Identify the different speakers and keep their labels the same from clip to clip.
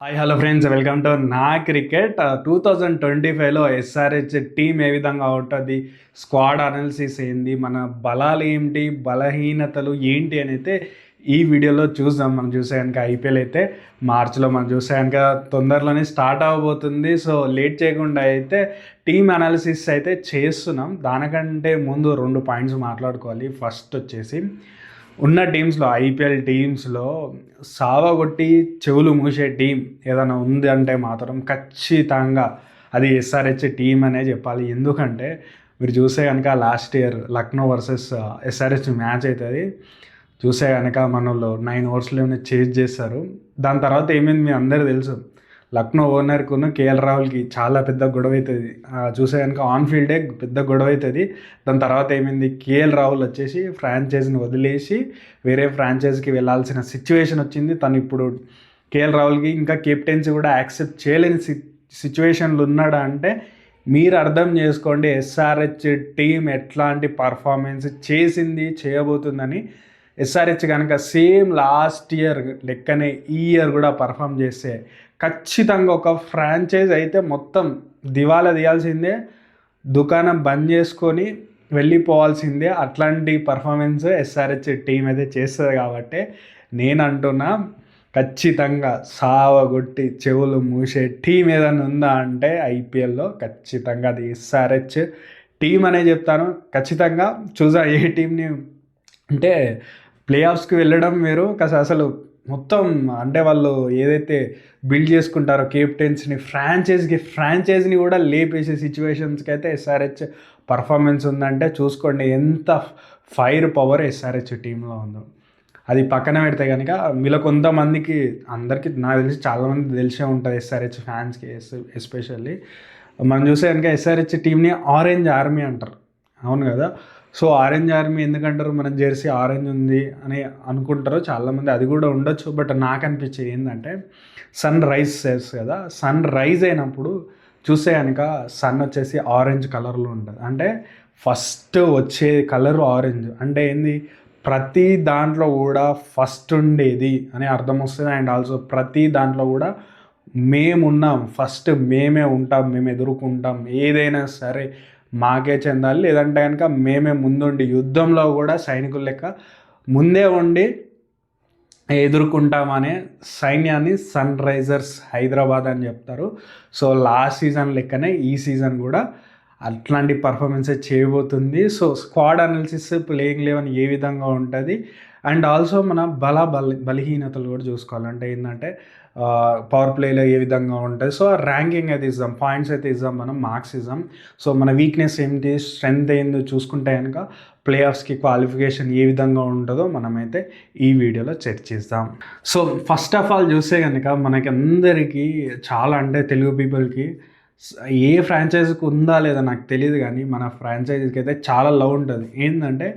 Speaker 1: Hi hello friends, welcome to నా cricket. 2025లో SRH team ఏ విధంగా ఉంటుంది, స్క్వాడ్ అనాలిసిస్ ఏంది, మన బలాలు ఏంటి, బలహీనతలు ఏంటి అని అయితే ఈ వీడియోలో చూద్దాం. మనం చూసే కనుక ఐపీఎల్ అయితే మార్చిలో మనం చూసే కనుక తొందరలోనే స్టార్ట్ అవ్వబోతుంది. సో లేట్ చేయకుండా అయితే టీమ్ అనాలిసిస్ అయితే చేస్తున్నాం. దానికంటే ముందు 2 పాయింట్స్ మాట్లాడుకోవాలి. ఫస్ట్ వచ్చేసి ఉన్న టీమ్స్లో, ఐపీఎల్ టీమ్స్లో సావగొట్టి చెవులు మూసే టీం ఏదైనా ఉంది అంటే మాత్రం ఖచ్చితంగా అది ఎస్ఆర్హెచ్ టీం అనే చెప్పాలి. ఎందుకంటే మీరు చూస్తే కనుక last year Lucknow versus SRH match అవుతుంది. చూస్తే కనుక మనలో 9 ఓవర్స్లోనే చేజ్ చేస్తారు. దాని తర్వాత ఏమైంది మీ అందరూ తెలుసు. లక్నో ఓనర్కును కేఎల్ రాహుల్కి చాలా పెద్ద గొడవ అవుతుంది. చూసే కనుక ఆన్ ఫీల్డే పెద్ద గొడవ అవుతుంది. దాని తర్వాత ఏమైంది, కేఎల్ రాహుల్ వచ్చేసి ఫ్రాంచైజీని వదిలేసి వేరే ఫ్రాంచైజీకి వెళ్ళాల్సిన సిచ్యువేషన్ వచ్చింది. తను ఇప్పుడు కేఎల్ రాహుల్కి ఇంకా కెప్టెన్సీ కూడా యాక్సెప్ట్ చేయలేని సిచ్యువేషన్లు ఉన్నాడా అంటే మీరు అర్థం చేసుకోండి ఎస్ఆర్హెచ్ టీం ఎట్లాంటి పర్ఫార్మెన్స్ చేసింది, చేయబోతుందని. ఎస్ఆర్హెచ్ కనుక సేమ్ లాస్ట్ ఇయర్ లెక్కనే ఈ ఇయర్ కూడా పర్ఫామ్ చేస్తే ఖచ్చితంగా ఒక ఫ్రాంచైజ్ అయితే మొత్తం దివాలా తీయాల్సిందే, దుకాణం బంద్ చేసుకొని వెళ్ళిపోవాల్సిందే. అట్లాంటి పర్ఫార్మెన్స్ ఎస్ఆర్హెచ్ టీం అయితే చేస్తుంది. కాబట్టి నేను అంటున్నా ఖచ్చితంగా సావగొట్టి చెవులు మూసే టీం ఏదైనా ఉందా అంటే ఐపీఎల్లో ఖచ్చితంగా అది ఎస్ఆర్హెచ్ టీం అనే చెప్తాను. ఖచ్చితంగా చూసా ఏ టీంని అంటే ప్లే ఆఫ్స్కి వెళ్ళడం వేరు, అసలు మొత్తం అంటే వాళ్ళు ఏదైతే బిల్డ్ చేసుకుంటారో కెప్టెన్స్ని, ఫ్రాంచైజీని కూడా లేపేసే సిచ్యువేషన్స్కి అయితే ఎస్ఆర్హెచ్ పర్ఫార్మెన్స్ ఉందంటే చూసుకోండి ఎంత ఫైర్ పవర్ ఎస్ఆర్హెచ్ టీంలో ఉందో. అది పక్కన పెడితే కనుక మీలో కొంతమందికి, అందరికీ నాకు తెలిసి చాలామంది తెలిసే ఉంటుంది ఎస్ఆర్హెచ్ ఫ్యాన్స్కి ఎస్పెషల్లీ. మనం చూసే కనుక ఎస్ఆర్హెచ్ టీంని ఆరెంజ్ ఆర్మీ అంటారు, అవును కదా. సో ఆరెంజ్ ఆర్మీ ఎందుకంటారు, మన జెర్సీ ఆరెంజ్ ఉంది అని అనుకుంటారు చాలామంది. అది కూడా ఉండొచ్చు. బట్ నాకు అనిపించేది ఏంటంటే సన్ రైజ్ కదా, సన్ రైజ్ అయినప్పుడు చూస్తే కనుక సన్ వచ్చేసి ఆరెంజ్ కలర్లో ఉంటుంది. అంటే ఫస్ట్ వచ్చే కలర్ ఆరెంజ్ అంటే ఏంది, ప్రతి దాంట్లో కూడా ఫస్ట్ ఉండేది అని అర్థం వస్తుంది. అండ్ ఆల్సో ప్రతి దాంట్లో కూడా మేమున్నాం, ఫస్ట్ మేమే ఉంటాం, మేము ఎదుర్కొంటాం, ఏదైనా సరే మాకే చెందాలి, లేదంటే కనుక మేమే ముందుండి యుద్ధంలో కూడా సైనికుల లెక్క ముందే ఉండి ఎదుర్కొంటామనే సైన్యాన్ని సన్ రైజర్స్ హైదరాబాద్ అని చెప్తారు. సో లాస్ట్ సీజన్ లెక్కనే ఈ సీజన్ కూడా అట్లాంటి పర్ఫార్మెన్సే చేయబోతుంది. సో స్క్వాడ్ అనాలిసిస్, ప్లేయింగ్ 11 ఏ విధంగా ఉంటుంది, అండ్ ఆల్సో మన బలహీనతలు కూడా చూసుకోవాలంటే ఏంటంటే పవర్ ప్లేలో ఏ విధంగా ఉంటుంది. సో ర్యాంకింగ్ అయితే ఇద్దాం, పాయింట్స్ అయితే ఇద్దాం, మనం మార్క్స్ ఇద్దాం. సో మన వీక్నెస్ ఏంటి, స్ట్రెంగ్త్ ఏందో చూసుకుంటే కనుక ప్లే ఆఫ్స్కి క్వాలిఫికేషన్ ఏ విధంగా ఉంటుందో మనమైతే ఈ వీడియోలో చర్చిస్తాం. సో ఫస్ట్ ఆఫ్ ఆల్ చూస్తే కనుక మనకి అందరికీ చాలా, అంటే తెలుగు పీపుల్కి ఏ ఫ్రాంచైజీకి ఉందా లేదా నాకు తెలియదు, కానీ మన ఫ్రాంచైజీకి అయితే చాలా లవ్ ఉంటుంది. ఏంటంటే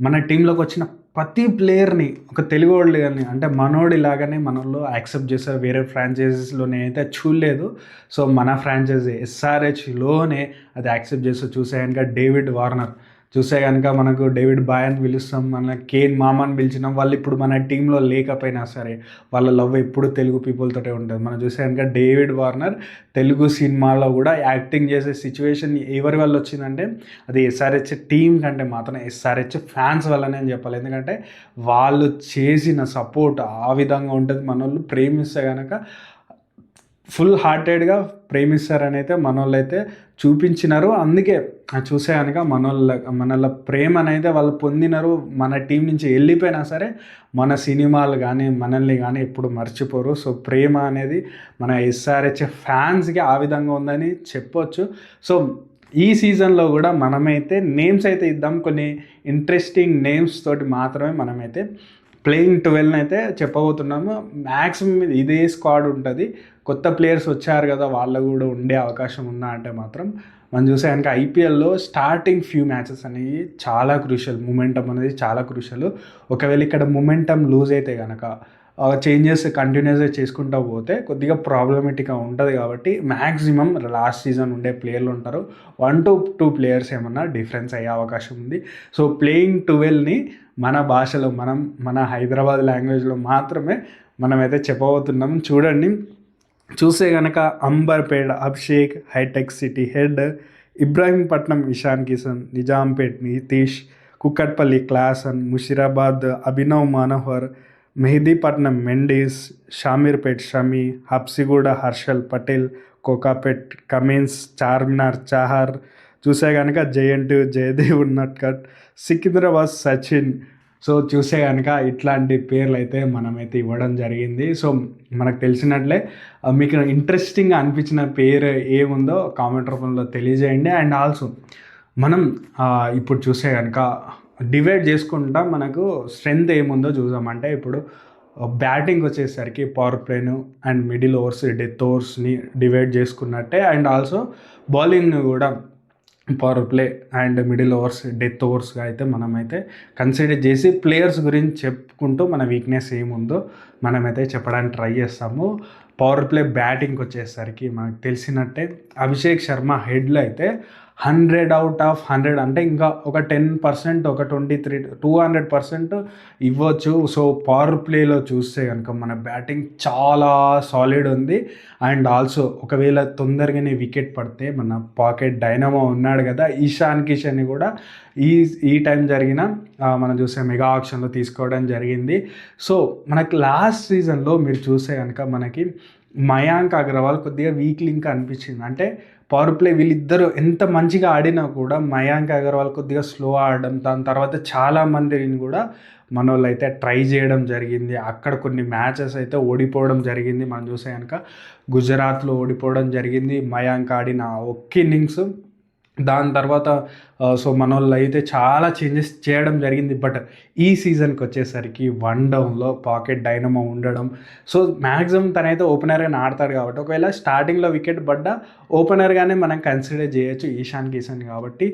Speaker 1: మన టీంలోకి వచ్చిన ప్రతి ప్లేయర్ని ఒక తెలుగు వాళ్ళు కానీ అంటే మనోడి లాగానే మనలో యాక్సెప్ట్ చేస్తారు. వేరే ఫ్రాంచైజీస్లోనే అయితే చూడలేదు. సో మన ఫ్రాంచైజీ ఎస్ఆర్హెచ్లోనే అది యాక్సెప్ట్ చేస్తూ చూసే కనుక డేవిడ్ వార్నర్, చూసే కనుక మనకు డేవిడ్ బాయ్ అని పిలుస్తాం, మన కేన్ మామాని పిలిచినాం. వాళ్ళు ఇప్పుడు మన టీంలో లేకపోయినా సరే వాళ్ళ లవ్ ఎప్పుడు తెలుగు పీపుల్తోటే ఉంటుంది. మనం చూసే కనుక డేవిడ్ వార్నర్ తెలుగు సినిమాలో కూడా యాక్టింగ్ చేసే సిచ్యువేషన్ ఎవరి వల్ల వచ్చిందంటే అది ఎస్ఆర్హెచ్ టీం కంటే మాత్రం ఎస్ఆర్హెచ్ ఫ్యాన్స్ వల్లనే అని చెప్పాలి. ఎందుకంటే వాళ్ళు చేసిన సపోర్ట్ ఆ విధంగా ఉంటుంది. మన వాళ్ళు ప్రేమిస్తే కనుక ఫుల్ హార్టెడ్గా ప్రేమిస్తారని అయితే మనోళ్ళు అయితే చూపించినారు. అందుకే చూసే కనుక మనల ప్రేమ అనేది వాళ్ళు పొందినారు. మన టీం నుంచి వెళ్ళిపోయినా సరే మన సినిమాలు కానీ మనల్ని కానీ ఎప్పుడు మర్చిపోరు. సో ప్రేమ అనేది మన ఎస్ఆర్హెచ్ ఫ్యాన్స్కి ఆ విధంగా ఉందని చెప్పొచ్చు. సో ఈ సీజన్లో కూడా మనమైతే నేమ్స్ అయితే ఇద్దాం, కొన్ని ఇంట్రెస్టింగ్ నేమ్స్ తోటి మాత్రమే మనమైతే ప్లేయింగ్ 12 అయితే చెప్పబోతున్నాము. మ్యాక్సిమం ఇదే స్క్వాడ్ ఉంటుంది. కొత్త ప్లేయర్స్ వచ్చారు కదా, వాళ్ళు కూడా ఉండే అవకాశం ఉందా అంటే మాత్రం మనం చూసే కనుక ఐపీఎల్లో స్టార్టింగ్ ఫ్యూ మ్యాచెస్ అనేవి చాలా క్రూషియల్, మూమెంటం అనేది చాలా క్రూషియల్. ఒకవేళ ఇక్కడ మూమెంటం లూజ్ అయితే కనుక చేంజెస్ కంటిన్యూస్గా చేసుకుంటూ పోతే కొద్దిగా ప్రాబ్లమేటిక్గా ఉంటుంది. కాబట్టి మ్యాక్సిమం లాస్ట్ సీజన్ ఉండే ప్లేయర్లు ఉంటారు, 1 to 2 ప్లేయర్స్ ఏమన్నా డిఫరెన్స్ అయ్యే అవకాశం ఉంది. సో ప్లేయింగ్ 12ని మన భాషలో, మన హైదరాబాద్ లాంగ్వేజ్లో మాత్రమే మనమైతే చెప్పబోతున్నాం. చూడండి, చూస్తే గనక Amberpet Abhishek, Hitech City Head, Ibrahimpatnam Ishan Kishan, Nizampet Nitish, Kukatpally Klaasen, Musheerabad Abhinav Manohar, Mehdipatnam Mendis, Shamirpet Shami, Habsiguda Harshal Patel, Kokapet Cummins, Charminar Chahar, చూసే కనుక జయంట్ జయదేవ్ ఉన్నట్కట్, సికింద్రాబాద్ సచిన్. సో చూసే కనుక ఇట్లాంటి పేర్లు అయితే మనమైతే ఇవ్వడం జరిగింది. సో మనకు తెలిసినట్లే మీకు ఇంట్రెస్టింగ్గా అనిపించిన పేరు ఏముందో కామెంట్ రూపంలో తెలియజేయండి. అండ్ ఆల్సో మనం ఇప్పుడు చూసే కనుక డివైడ్ చేసుకుంటా మనకు స్ట్రెంగ్త్ ఏముందో చూసామంటే ఇప్పుడు బ్యాటింగ్ వచ్చేసరికి పవర్ ప్లేను అండ్ మిడిల్ ఓవర్స్ డెత్ ఓవర్స్ని డివైడ్ చేసుకున్నట్టే. అండ్ ఆల్సో బౌలింగ్ కూడా power play and middle overs death ఓవర్స్గా అయితే మనమైతే కన్సిడర్ చేసి ప్లేయర్స్ గురించి చెప్పుకుంటూ మన వీక్నెస్ ఏముందో మనమైతే చెప్పడానికి ట్రై చేస్తాము. పవర్ ప్లే బ్యాటింగ్కి వచ్చేసరికి మనకు తెలిసినట్టే అభిషేక్ శర్మ హెడ్లో అయితే 100/100 అంటే ఇంకా ఒక 10%, ఒక 200% ఇవ్వచ్చు. సో పవర్ ప్లేలో చూస్తే కనుక మన బ్యాటింగ్ చాలా సాలిడ్ ఉంది. అండ్ ఆల్సో ఒకవేళ తొందరగానే వికెట్ పడితే మన పాకెట్ డైనమో ఉన్నాడు కదా ఇషాన్ కిషన్ని కూడా ఈ టైం జరిగిన మనం చూసే మెగా ఆక్షన్లో తీసుకోవడం జరిగింది. సో మనకి లాస్ట్ సీజన్లో మీరు చూస్తే కనుక మనకి మయాంక్ అగర్వాల్ కొద్దిగా వీక్ లింక్ అనిపించింది. అంటే పవర్ ప్లే వీళ్ళిద్దరూ ఎంత మంచిగా ఆడినా కూడా మయాంక్ అగర్వాల్ కొద్దిగా స్లో ఆడడం, దాని తర్వాత చాలామందిని కూడా మన వాళ్ళు అయితే ట్రై చేయడం జరిగింది. అక్కడ కొన్ని మ్యాచెస్ అయితే ఓడిపోవడం జరిగింది. మనం చూసే కనుక గుజరాత్లో ఓడిపోవడం జరిగింది మయాంక్ ఆడిన ఒక్క ఇన్నింగ్స్. దాని తర్వాత సో మన వాళ్ళు అయితే చాలా చేంజెస్ చేయడం జరిగింది. బట్ ఈ సీజన్కి వచ్చేసరికి 1 డౌన్లో పాకెట్ డైనమో ఉండడం, సో మ్యాక్సిమం తనైతే ఓపెనర్గానే ఆడతాడు కాబట్టి ఒకవేళ స్టార్టింగ్లో వికెట్ పడ్డా ఓపెనర్గానే మనం కన్సిడర్ చేయొచ్చు ఈశాన్ కిషన్. కాబట్టి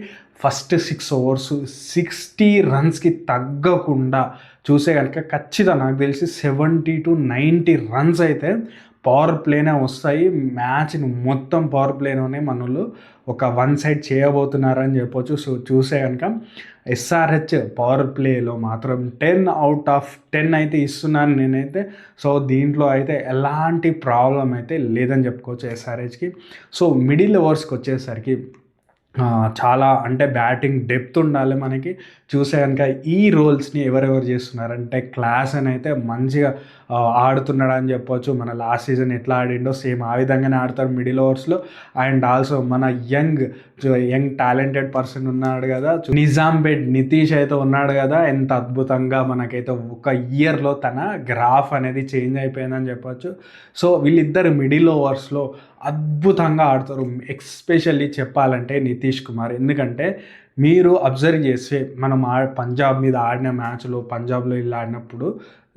Speaker 1: ఫస్ట్ 6 ఓవర్స్ 60 రన్స్కి తగ్గకుండా చూసే కనుక ఖచ్చితంగా నాకు తెలిసి 70 to 90 రన్స్ అయితే పవర్ ప్లేనే వస్తాయి. మ్యాచ్ని మొత్తం పవర్ ప్లేలోనే మనోళ్ళు ఒక వన్ సైడ్ చేయబోతున్నారని చెప్పొచ్చు. సో చూసే కనుక ఎస్ఆర్హెచ్ పవర్ ప్లేలో మాత్రం 10/10 అయితే ఇస్తున్నాను నేనైతే. సో దీంట్లో అయితే ఎలాంటి ప్రాబ్లం అయితే లేదని చెప్పుకోవచ్చు ఎస్ఆర్హెచ్కి. సో మిడిల్ ఓవర్స్కి వచ్చేసరికి చాలా అంటే బ్యాటింగ్ డెప్త్ ఉండాలి మనకి. చూసే కనుక ఈ రోల్స్ని ఎవరెవరు చేస్తున్నారంటే క్లాస్ అని అయితే మంచిగా ఆడుతున్నాడు అని చెప్పొచ్చు. మన లాస్ట్ సీజన్ ఎట్లా ఆడిండో సేమ్ ఆ విధంగానే ఆడతారు మిడిల్ ఓవర్స్లో. అండ్ ఆల్సో మన యంగ్ టాలెంటెడ్ పర్సన్ ఉన్నాడు కదా నిజాంపేట్ నితీష్ అయితే ఉన్నాడు కదా, ఎంత అద్భుతంగా మనకైతే ఒక ఇయర్లో తన గ్రాఫ్ అనేది చేంజ్ అయిపోయిందని చెప్పొచ్చు. సో వీళ్ళిద్దరు మిడిల్ ఓవర్స్లో అద్భుతంగా ఆడతారు. ఎస్పెషల్లీ చెప్పాలంటే నితీష్ కుమార్. ఎందుకంటే మీరు అబ్జర్వ్ చేస్తే మనం పంజాబ్ మీద ఆడిన మ్యాచ్లో పంజాబ్లో ఇలా ఆడినప్పుడు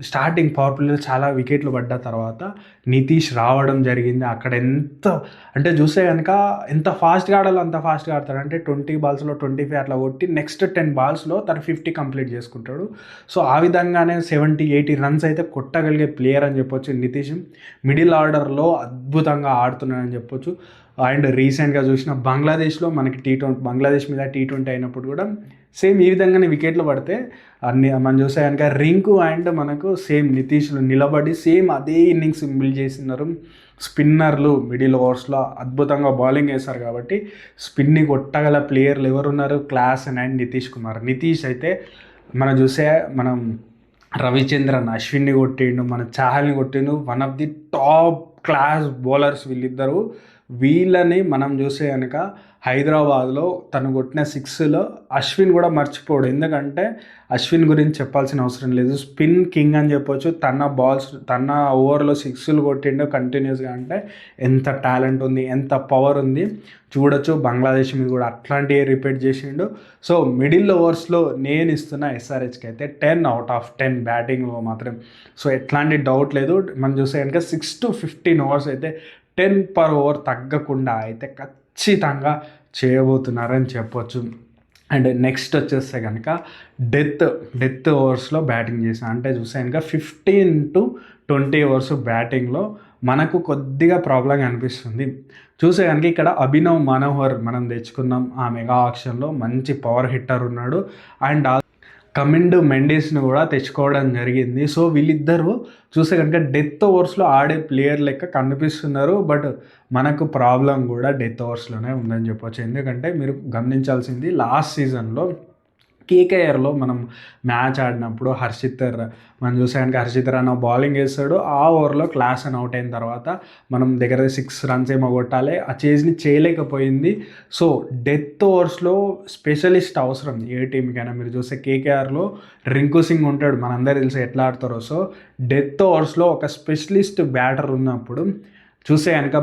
Speaker 1: స్టార్టింగ్ పవర్ ప్లేలో చాలా వికెట్లు పడ్డ తర్వాత నితీష్ రావడం జరిగింది. అక్కడ ఎంత అంటే చూస్తే కనుక ఎంత ఫాస్ట్గా ఆడాలో అంత ఫాస్ట్గా ఆడతాడు. అంటే 20 బాల్స్లో 25 అట్లా కొట్టి నెక్స్ట్ 10 బాల్స్లో తను 50 కంప్లీట్ చేసుకుంటాడు. సో ఆ విధంగానే 70-80 రన్స్ అయితే కొట్టగలిగే ప్లేయర్ అని చెప్పొచ్చు నితీష్. మిడిల్ ఆర్డర్లో అద్భుతంగా ఆడుతున్నాడని చెప్పొచ్చు. అండ్ రీసెంట్గా చూసిన బంగ్లాదేశ్లో మనకి బంగ్లాదేశ్ మీద T20 అయినప్పుడు కూడా సేమ్ ఈ విధంగానే వికెట్లు పడితే అన్ని మనం చూసే కనుక రింకు అండ్ మనకు సేమ్ నితీష్లు నిలబడి సేమ్ అదే ఇన్నింగ్స్ బిల్డ్ చేసినారు. స్పిన్నర్లు మిడిల్ ఓవర్స్లో అద్భుతంగా బౌలింగ్ వేస్తారు కాబట్టి స్పిన్ని కొట్టగల ప్లేయర్లు ఎవరున్నారు, క్లాస్ అండ్ నితీష్ కుమార్. నితీష్ అయితే మనం రవిచంద్రన్ అశ్విన్ని కొట్టిండు, మన చాహల్ని కొట్టిండు. One of the top class bowlers వీళ్ళిద్దరు. వీళ్ళని మనం చూసే కనుక హైదరాబాద్లో తను కొట్టిన 6లో అశ్విన్ కూడా మర్చిపోడు. ఎందుకంటే అశ్విన్ గురించి చెప్పాల్సిన అవసరం లేదు, స్పిన్ కింగ్ అని చెప్పొచ్చు. తన ఓవర్లో 6లు కొట్టిండు కంటిన్యూస్గా. అంటే ఎంత టాలెంట్ ఉంది, ఎంత పవర్ ఉంది చూడొచ్చు. బంగ్లాదేశ్ మీద కూడా అట్లాంటివి రిపీట్ చేసిండు. సో మిడిల్ ఓవర్స్లో నేను ఇస్తున్న ఎస్ఆర్హెచ్కి అయితే 10/10 బ్యాటింగ్లో మాత్రం. సో ఎట్లాంటి డౌట్ లేదు. మనం చూసే కనుక 6 to 15 ఓవర్స్ అయితే 10 per over తగ్గకుండా అయితే ఖచ్చితంగా చేయబోతున్నారని చెప్పొచ్చు. అండ్ నెక్స్ట్ వచ్చేస్తే కనుక డెత్ ఓవర్స్లో బ్యాటింగ్ చేసాను. అంటే చూస్తే కనుక 15 to 20 ఓవర్స్ బ్యాటింగ్లో మనకు కొద్దిగా ప్రాబ్లం అనిపిస్తుంది. చూసే కనుక ఇక్కడ అభినవ్ మనోహర్ మనం తెచ్చుకున్నాం ఆ మెగా ఆక్షన్లో. మంచి పవర్ హిట్టర్ ఉన్నాడు. అండ్ కమిండ్ మెండిస్‌ని కూడా తెచ్చుకోవడం జరిగింది. సో, వీళ్ళిద్దరూ చూస్తే గనుక డెత్ ఓవర్స్‌లో ఆడే ప్లేయర్ లెక్క కనిపిస్తున్నారు. బట్ మనకు ప్రాబ్లమ్ కూడా డెత్ ఓవర్స్‌లోనే ఉందని చెప్పొచ్చు. ఎందుకంటే మీరు గమనించాల్సింది లాస్ట్ సీజన్‌లో కేకేఆర్‌లో మనం మ్యాచ్ ఆడినప్పుడు మనం చూసాక హర్షిత్ రాణా బౌలింగ్ వేస్తాడు. ఆ ఓవర్లో క్లాసన్ అవుట్ అయిన తర్వాత మనం దగ్గర 6 రన్స్ ఏమో కొట్టాలి. ఆ చేజ్ని చేయలేకపోయింది. సో, డెత్ ఓవర్స్లో స్పెషలిస్ట్ అవసరం ఏ టీంకైనా. మీరు చూస్తే కేకేఆర్‌లో రింకు సింగ్ ఉంటాడు, మనందరూ తెలుసు ఎట్లా ఆడతారో. సో, డెత్ ఓవర్స్లో ఒక స్పెషలిస్ట్ బ్యాటర్ ఉన్నప్పుడు చూస్తే కనుక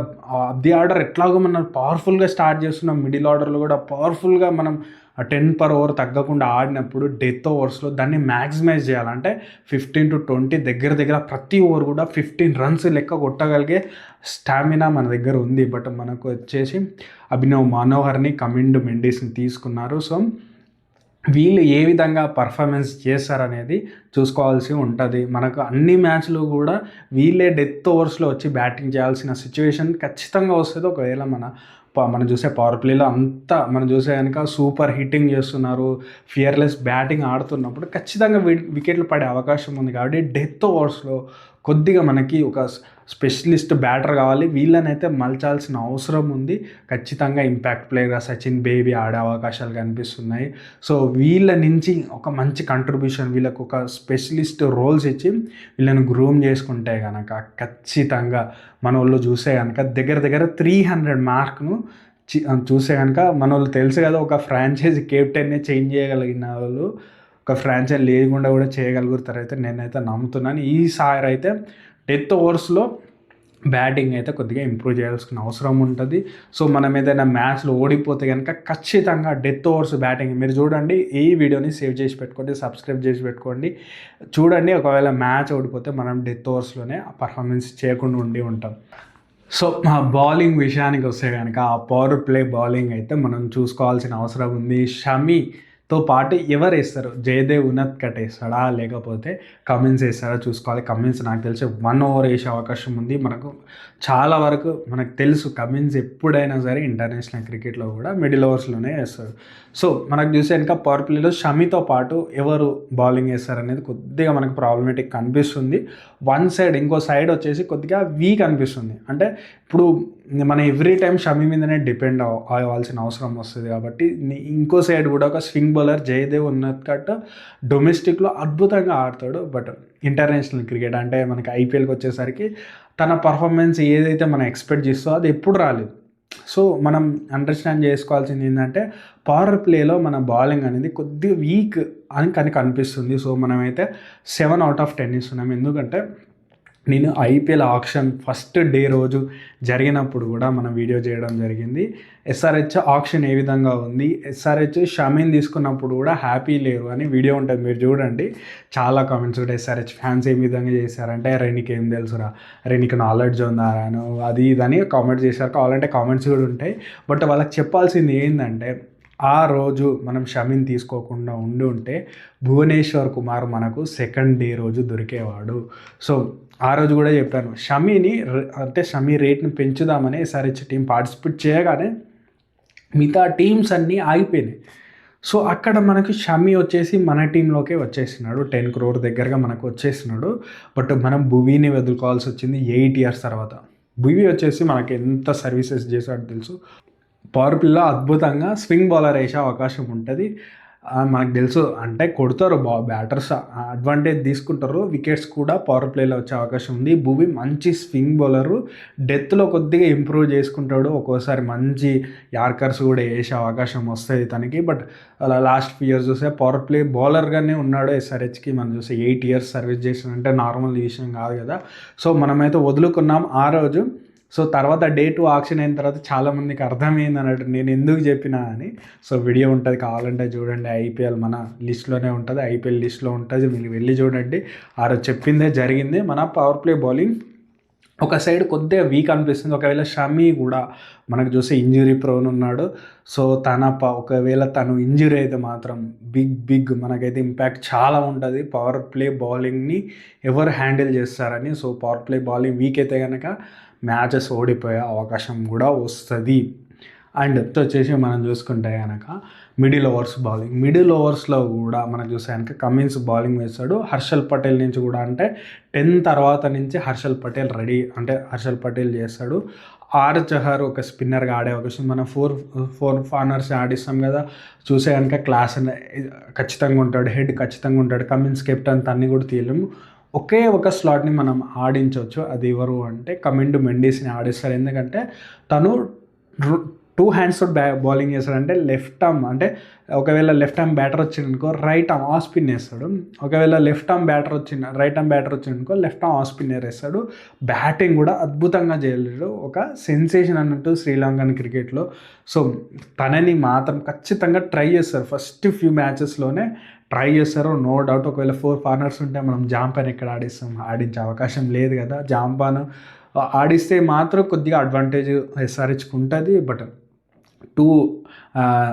Speaker 1: ది ఆర్డర్ ఎట్లాగో మనం పవర్ఫుల్గా స్టార్ట్ చేస్తున్నాం, మిడిల్ ఆర్డర్లో కూడా పవర్ఫుల్గా మనం 10 per over తగ్గకుండా ఆడినప్పుడు డెత్ ఓవర్స్లో దాన్ని మ్యాక్సిమైజ్ చేయాలంటే 15 to 20 దగ్గర ప్రతి ఓవర్ కూడా 15 runs లెక్క కొట్టగలిగే స్టామినా మన దగ్గర ఉంది. బట్ మనకు వచ్చేసి అభినవ్ మనోహర్ని, కమిండ్ మెండిస్ని తీసుకున్నారు. సో, వీళ్ళు ఏ విధంగా పర్ఫార్మెన్స్ చేస్తారనేది చూసుకోవాల్సి ఉంటుంది. మనకు అన్ని మ్యాచ్లు కూడా వీళ్ళే డెత్ ఓవర్స్లో వచ్చి బ్యాటింగ్ చేయాల్సిన సిచ్యువేషన్ ఖచ్చితంగా వస్తుంది. ఒకవేళ మనం చూసే పవర్ ప్లేలో అంతా మనం చూసే కనుక సూపర్ హిట్టింగ్ చేస్తున్నారు, ఫియర్లెస్ బ్యాటింగ్ ఆడుతున్నప్పుడు ఖచ్చితంగా వికెట్లు పడే అవకాశం ఉంది. కాబట్టి డెత్ ఓవర్స్లో కొద్దిగా మనకి ఒక స్పెషలిస్ట్ బ్యాటర్ కావాలి. వీళ్ళనైతే మలచాల్సిన అవసరం ఉంది. ఖచ్చితంగా ఇంపాక్ట్ ప్లేయర్గా సచిన్ బేబీ ఆడే అవకాశాలు కనిపిస్తున్నాయి. సో, వీళ్ళ నుంచి ఒక మంచి కంట్రిబ్యూషన్, వీళ్ళకు ఒక స్పెషలిస్ట్ రోల్స్ ఇచ్చి వీళ్ళని గ్రూమ్ చేసుకుంటే కనుక ఖచ్చితంగా మన వాళ్ళు చూస్తే కనుక దగ్గర 300 మార్క్ను చూస్తే కనుక మన వాళ్ళు తెలుసు కదా, ఒక ఫ్రాంచైజీ కెప్టెన్నే చేంజ్ చేయగలిగిన వాళ్ళు ఒక ఫ్రాంచైజీ లేకుండా కూడా చేయగలుగుతారు అయితే నేనైతే నమ్ముతున్నాను. ఈసారి అయితే డెత్ ఓవర్స్లో బ్యాటింగ్ అయితే కొద్దిగా ఇంప్రూవ్ చేయాల్సిన అవసరం ఉంటుంది. సో, మనం ఏదైనా మ్యాచ్లో ఓడిపోతే కనుక ఖచ్చితంగా డెత్ ఓవర్స్ బ్యాటింగ్ మీరు చూడండి. ఈ వీడియోని సేవ్ చేసి పెట్టుకోండి, సబ్స్క్రైబ్ చేసి పెట్టుకోండి. చూడండి, ఒకవేళ మ్యాచ్ ఓడిపోతే మనం డెత్ ఓవర్స్లోనే పర్ఫార్మెన్స్ చేయకుండా ఉంటాం. సో, బౌలింగ్ విషయానికి వస్తే కనుక ఆ పవర్ ప్లే బౌలింగ్ అయితే మనం చూసుకోవాల్సిన అవసరం ఉంది. షమీతో పాటు ఎవరు వేస్తారు? జయదేవ్ ఉనద్కట్ వేస్తాడా లేకపోతే కమిన్స్ వేస్తాడా చూసుకోవాలి. కమిన్స్ నాకు తెలిసి 1 over వేసే అవకాశం ఉంది. చాలా వరకు మనకు తెలుసు కమిన్స్ ఎప్పుడైనా సరే ఇంటర్నేషనల్ క్రికెట్లో కూడా మిడిల్ ఓవర్స్లోనే వేస్తాడు. సో, మనకు చూసే కనుక పవర్ ప్లేలో షమీతో పాటు ఎవరు బౌలింగ్ వేస్తారనేది కొద్దిగా మనకు ప్రాబ్లమేటిక్ కనిపిస్తుంది. ఇంకో సైడ్ వచ్చేసి కొద్దిగా వీక్ అనిపిస్తుంది. అంటే ఇప్పుడు మనం ఎవ్రీ టైం షమీ మీదనే డిపెండ్ అవ్వాల్సిన అవసరం వస్తుంది. కాబట్టి ఇంకో సైడ్ కూడా ఒక స్వింగ్ బౌలర్ జయదేవ్ ఉనద్కట్ డొమెస్టిక్లో అద్భుతంగా ఆడతాడు. బట్ ఇంటర్నేషనల్ క్రికెట్ అంటే మనకి ఐపీఎల్కి వచ్చేసరికి తన పర్ఫార్మెన్స్ ఏదైతే మనం ఎక్స్పెక్ట్ చేస్తో అది ఎప్పుడు రాలేదు. సో, మనం అండర్స్టాండ్ చేసుకోవాల్సింది ఏంటంటే పవర్ ప్లేలో మన బౌలింగ్ అనేది కొద్దిగా వీక్ అని కనిపిస్తుంది. సో, మనమైతే 7 out of 10 ఇస్తున్నాం. ఎందుకంటే నేను ఐపీఎల్ ఆక్షన్ ఫస్ట్ డే రోజు జరిగినప్పుడు కూడా మనం వీడియో చేయడం జరిగింది. ఎస్ఆర్హెచ్ ఆక్షన్ ఏ విధంగా ఉంది, ఎస్ఆర్హెచ్ షమీని తీసుకున్నప్పుడు కూడా హ్యాపీ లేరు అని వీడియో ఉంటుంది, మీరు చూడండి. చాలా కామెంట్స్ కూడా ఎస్ఆర్హెచ్ ఫ్యాన్స్ ఏ విధంగా చేశారంటే రెనికి ఏం తెలుసురా, రెనికి నాలెడ్జ్ ఉందారాను అది ఇదని కామెంట్ చేశారు. కావాలంటే కామెంట్స్ కూడా ఉంటాయి. బట్ వాళ్ళకి చెప్పాల్సింది ఏంటంటే ఆ రోజు మనం షమీని తీసుకోకుండా ఉంటే భువనేశ్వర్ కుమార్ మనకు సెకండ్ డే రోజు దొరికేవాడు. సో, ఆ రోజు కూడా చెప్పాను షమీ రేట్ని పెంచుదామని ఎస్ఆర్హెచ్ టీం పార్టిసిపేట్ చేయగానే మిగతా టీమ్స్ అన్నీ ఆగిపోయినాయి. సో, అక్కడ మనకు షమీ వచ్చేసి మన టీంలోకే వచ్చేసినాడు. 10 crore దగ్గరగా మనకు వచ్చేసినాడు. బట్ మనం భువీని వదులుకోవాల్సి వచ్చింది 8 years తర్వాత. భువీ వచ్చేసి మనకి ఎంత సర్వీసెస్ చేశాడో తెలుసు. పవర్ ప్లేలో అద్భుతంగా స్వింగ్ బౌలర్ వేసే అవకాశం ఉంటుంది. మనకు తెలుసు అంటే కొడతారు బ్యాటర్స్ అడ్వాంటేజ్ తీసుకుంటారు. వికెట్స్ కూడా పవర్ ప్లేలో వచ్చే అవకాశం ఉంది. భువీ మంచి స్వింగ్ బౌలరు, డెత్లో కొద్దిగా ఇంప్రూవ్ చేసుకుంటాడు. ఒక్కోసారి మంచి యార్కర్స్ కూడా వేసే అవకాశం వస్తుంది తనకి. బట్ అలా లాస్ట్ ఫ్యూ ఇయర్స్ చూస్తే పవర్ ప్లే బౌలర్గానే ఉన్నాడు ఎస్ఆర్హెచ్కి. మనం చూస్తే 8 years సర్వీస్ చేసినంటే నార్మల్ విషయం కాదు కదా. సో, మనమైతే వదులుకున్నాం ఆ రోజు. సో, తర్వాత డే 2 ఆక్షన్ అయిన తర్వాత చాలామందికి అర్థమైంది అన్నట్టు నేను ఎందుకు చెప్పినా అని. సో, వీడియో ఉంటుంది, కావాలంటే చూడండి. ఐపీఎల్ మన లిస్ట్లోనే ఉంటుంది, ఐపీఎల్ లిస్ట్లో ఉంటుంది, మీరు వెళ్ళి చూడండి. ఆ రోజు చెప్పిందే జరిగింది. మన పవర్ ప్లే బౌలింగ్ ఒక సైడ్ కొద్దిగా వీక్ అనిపిస్తుంది. ఒకవేళ షమీ కూడా మనకు చూస్తే ఇంజురీ ప్రోన్ ఉన్నాడు. సో, ఒకవేళ తను ఇంజురీ అయితే మాత్రం బిగ్ మనకైతే ఇంపాక్ట్ చాలా ఉంటుంది. పవర్ ప్లే బౌలింగ్ని ఎవరు హ్యాండిల్ చేస్తారని. So, power play bowling week అయితే కనుక మ్యాచెస్ ఓడిపోయే అవకాశం కూడా వస్తుంది. అండ్ వచ్చేసి మనం చూసుకుంటే కనుక మిడిల్ ఓవర్స్లో కూడా మనం చూస్తే కనుక కమిన్స్ బౌలింగ్ వేస్తాడు. హర్షల్ పటేల్ నుంచి కూడా అంటే 10 తర్వాత నుంచి హర్షల్ పటేల్ చేస్తాడు. చహర్ ఒక స్పిన్నర్గా ఆడే అవకాశం, మనం ఫోర్ కార్నర్స్ ఆడిస్తాం కదా, చూసే కనుక క్లాస్ ఖచ్చితంగా ఉంటాడు, హెడ్ ఖచ్చితంగా ఉంటాడు. కమిన్స్ కెప్టెన్ తన్ని కూడా తీయలేము. ఒకే ఒక స్లాట్ని మనం ఆడించవచ్చు, అది ఎవరు అంటే కమిండు మెండిస్ని ఆడిస్తారు. ఎందుకంటే తను 2 హ్యాండ్స్ తోటి బౌలింగ్ చేస్తాడు. అంటే లెఫ్ట్ ఆర్మ్, అంటే ఒకవేళ లెఫ్ట్ ఆర్మ్ బ్యాటర్ వచ్చిందనుకో రైట్ ఆర్మ్ ఆఫ్ స్పిన్ వేస్తాడు. ఒకవేళ రైట్ ఆర్మ్ బ్యాటర్ వచ్చిందనుకో లెఫ్ట్ ఆర్మ్ ఆఫ్ స్పిన్నర్ వేస్తాడు. బ్యాటింగ్ కూడా అద్భుతంగా చేయలేడు, ఒక సెన్సేషన్ అన్నట్టు శ్రీలంకన్ క్రికెట్లో. సో తనని మాత్రం ఖచ్చితంగా ట్రై చేస్తారు, ఫస్ట్ ఫ్యూ మ్యాచెస్లోనే ట్రై చేస్తారు, నో డౌట్. ఒకవేళ 4 కార్నర్స్ ఉంటే మనం జాంపాన్ ఎక్కడ ఆడించే అవకాశం లేదు కదా. జాంపాన్ ఆడిస్తే మాత్రం కొద్దిగా అడ్వాంటేజ్ ఎస్ఆర్హెచ్కి ఉంటుంది. బట్ 2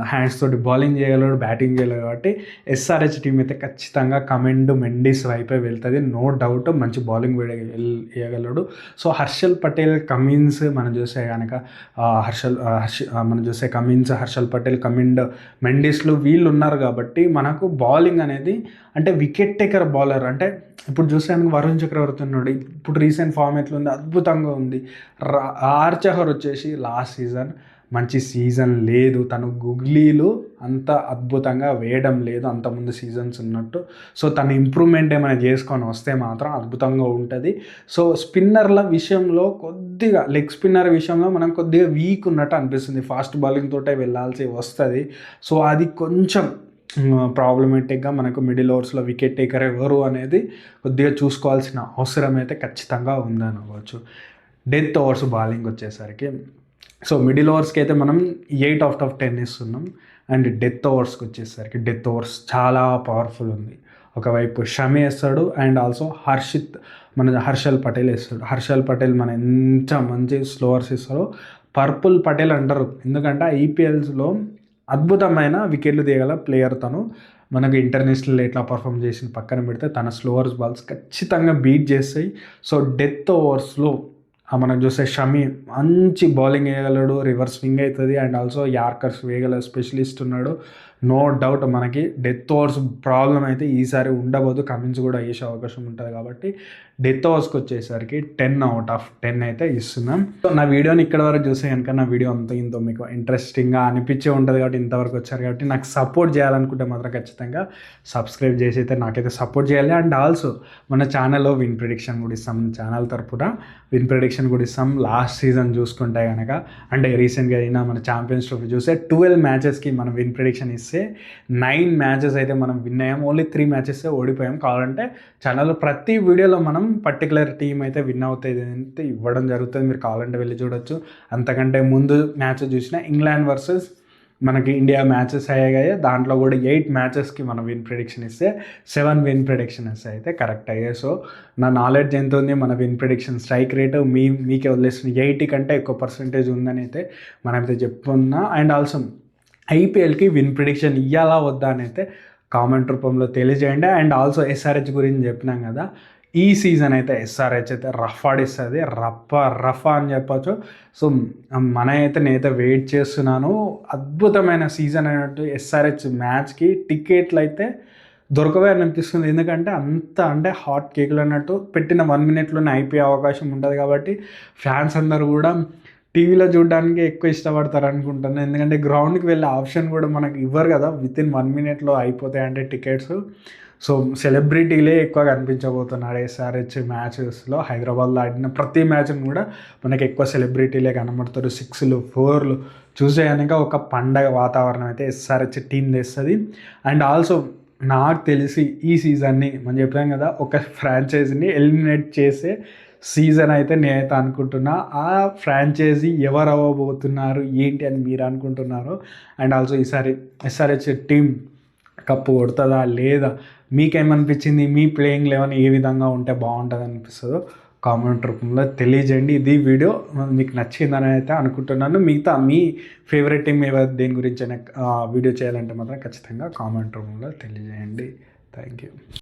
Speaker 1: హ్యాండ్స్ తోటి బౌలింగ్ చేయగలడు, బ్యాటింగ్ చేయగలడు. కాబట్టి ఎస్ఆర్హెచ్ టీం అయితే ఖచ్చితంగా కమిండు మెండిస్ వైపే వెళ్తుంది, నో డౌట్. మంచి బౌలింగ్ వేయగలడు. సో హర్షల్ పటేల్, కమిన్స్ మనం చూస్తే కనుక హర్షల్ పటేల్, కమిండ్, మెండిస్లు వీళ్ళు ఉన్నారు కాబట్టి మనకు బౌలింగ్ అనేది అంటే వికెట్ టేకర్ బౌలర్. అంటే ఇప్పుడు చూసాను వరుణ్ చక్రవర్తి ఉన్నాడు, ఇప్పుడు రీసెంట్ ఫామ్ ఎట్లుంది, అద్భుతంగా ఉంది. చహర్ వచ్చేసి లాస్ట్ సీజన్ మంచి సీజన్ లేదు, తను గుగ్లీలు అంత అద్భుతంగా వేయడం లేదు అంతకుముందు సీజన్స్ ఉన్నట్టు. సో తను ఇంప్రూవ్మెంట్ ఏమైనా చేసుకొని వస్తే మాత్రం అద్భుతంగా ఉంటుంది. సో స్పిన్నర్ల విషయంలో కొద్దిగా, లెగ్ స్పిన్నర్ విషయంలో మనం కొద్దిగా వీక్ ఉన్నట్టు అనిపిస్తుంది, ఫాస్ట్ బౌలింగ్ తోటే వెళ్ళాల్సి వస్తుంది. సో అది కొంచెం ప్రాబ్లమేటిక్గా మనకు మిడిల్ ఓవర్స్లో వికెట్ టేకర్ ఎవరు అనేది కొద్దిగా చూసుకోవాల్సిన అవసరం అయితే ఖచ్చితంగా ఉందనుకోవచ్చు. డెత్ ఓవర్స్ బౌలింగ్ వచ్చేసరికి, సో మిడిల్ ఓవర్స్కి అయితే మనం 8/10 ఇస్తున్నాం. అండ్ డెత్ ఓవర్స్కి వచ్చేసరికి డెత్ ఓవర్స్ చాలా పవర్ఫుల్ ఉంది. ఒకవైపు షమి వేస్తాడు అండ్ ఆల్సో హర్షల్ పటేల్ వేస్తాడు. హర్షల్ పటేల్ మన ఎంత మంచి స్లోవర్స్ ఇస్తారో, పర్పుల్ పటేల్ అంటారు. ఎందుకంటే ఐపీఎల్స్లో అద్భుతమైన వికెట్లు తీయగల ప్లేయర్ తను. మనకు ఇంటర్నేషనల్ ఎట్లా పర్ఫామ్ చేసిన పక్కన పెడితే తన స్లోవర్స్ బాల్స్ ఖచ్చితంగా బీట్ చేస్తాయి. సో డెత్ ఓవర్స్లో మనం చూస్తే షమి మంచి బౌలింగ్ వేయగలడు, రివర్స్ స్వింగ్ అవుతుంది అండ్ ఆల్సో యార్కర్స్ వేయగల స్పెషలిస్ట్ ఉన్నాడు. నో డౌట్ మనకి డెత్ ఓవర్స్ ప్రాబ్లం అయితే ఈసారి ఉండబోదు, కమిన్స్ కూడా వేసే అవకాశం ఉంటుంది. కాబట్టి డెత్ ఓవర్స్కి వచ్చేసరికి 10/10 అయితే ఇస్తున్నాం. సో నా వీడియోని ఇక్కడ వరకు చూసే కనుక నా వీడియో ఇంతో మీకు ఇంట్రెస్టింగ్గా అనిపించే ఉంటుంది కాబట్టి ఇంతవరకు వచ్చారు కాబట్టి నాకు సపోర్ట్ చేయాలనుకుంటే మాత్రం ఖచ్చితంగా సబ్స్క్రైబ్ చేసి అయితే నాకైతే సపోర్ట్ చేయాలి. అండ్ ఆల్సో మన ఛానల్లో విన్ ప్రిడిక్షన్ కూడా ఇస్తాం, ఛానల్ తరపున విన్ ప్రిడిక్షన్ కూడా ఇస్తాం. లాస్ట్ సీజన్ చూసుకుంటే కనుక, అంటే రీసెంట్గా అయినా మన ఛాంపియన్స్ ట్రోఫీ చూస్తే 12 మ్యాచెస్కి మనం విన్ ప్రిడిక్షన్ ఇస్తే 9 మ్యాచెస్ అయితే మనం విన్ అయ్యాం, ఓన్లీ 3 మ్యాచెస్ ఓడిపోయాం. కావాలంటే ఛానల్లో ప్రతి వీడియోలో మనం పర్టికులర్ టీం అయితే విన్ అవుతుంది అయితే ఇవ్వడం జరుగుతుంది, మీరు కావాలంటే వెళ్ళి చూడొచ్చు. అంతకంటే ముందు మ్యాచ్ చూసిన ఇంగ్లాండ్ వర్సెస్ మనకి ఇండియా మ్యాచెస్ అయ్యాయి, దాంట్లో కూడా 8 మ్యాచెస్కి మనం విన్ ప్రిడిక్షన్ ఇస్తే 7 విన్ ప్రిడిక్షన్స్ అయితే కరెక్ట్ అయ్యాయి. సో నా నాలెడ్జ్ ఎంత ఉంది, మన విన్ ప్రిడిక్షన్ స్ట్రైక్ రేటు మీకే వదిలేస్తుంది 80 కంటే ఎక్కువ పర్సెంటేజ్ ఉందని అయితే మనమైతే చెప్పుకున్నా. అండ్ ఆల్సో ఐపీఎల్కి విన్ ప్రిడిక్షన్ ఇవ్వాలా వద్దా అని అయితే కామెంట్ రూపంలో తెలియజేయండి. అండ్ ఆల్సో ఎస్ఆర్హెచ్ గురించి చెప్పినాం కదా, ఈ సీజన్ అయితే ఎస్ఆర్హెచ్ అయితే రఫ్ ఆడిస్తుంది, రఫ్ అని చెప్పచ్చు. సో నేనైతే వెయిట్ చేస్తున్నాను, అద్భుతమైన సీజన్ అయినట్టు. ఎస్ఆర్హెచ్ మ్యాచ్కి టికెట్లు అయితే దొరకవే అనిపిస్తుంది, ఎందుకంటే అంటే హాట్ కేకులు అన్నట్టు పెట్టిన 1 మినిట్లోనే అయిపోయే అవకాశం ఉంటుంది. కాబట్టి ఫ్యాన్స్ అందరూ కూడా టీవీలో చూడడానికి ఎక్కువ ఇష్టపడతారు అనుకుంటున్నాను, ఎందుకంటే గ్రౌండ్కి వెళ్ళే ఆప్షన్ కూడా మనకు ఇవ్వరు కదా, వితిన్ 1 మినిట్లో అయిపోతాయి అంటే టికెట్స్. సో సెలబ్రిటీలే ఎక్కువ కనిపించబోతున్నాడు ఎస్ఆర్హెచ్ మ్యాచెస్లో. హైదరాబాద్లో ఆడిన ప్రతి మ్యాచ్ని కూడా మనకి ఎక్కువ సెలబ్రిటీలే కనబడతారు. 6లు 4లు చూసేయడానికి ఒక పండగ వాతావరణం అయితే ఎస్ఆర్హెచ్ టీం తెస్తుంది. అండ్ ఆల్సో నాకు తెలిసి ఈ సీజన్ని మనం చెప్పాం కదా, ఒక ఫ్రాంచైజీని ఎలిమినేట్ చేసే సీజన్ అయితే నేనైతే అనుకుంటున్నా. ఆ ఫ్రాంచైజీ ఎవరు అవ్వబోతున్నారు ఏంటి అని మీరు అనుకుంటున్నారు. అండ్ ఆల్సో ఈసారి ఎస్ఆర్హెచ్ టీం కప్పు కొడుతుందా లేదా, మీకేమనిపించింది, మీ ప్లేయింగ్ 11 ఏ విధంగా ఉంటే బాగుంటుంది అనిపిస్తుందో కామెంట్ రూపంలో తెలియజేయండి. ఇది వీడియో మీకు నచ్చిందని అయితే అనుకుంటున్నాను. మిగతా మీ ఫేవరెట్ టీం దేని గురించి వీడియో చేయాలంటే మాత్రం ఖచ్చితంగా కామెంట్ రూపంలో తెలియజేయండి. Thank you.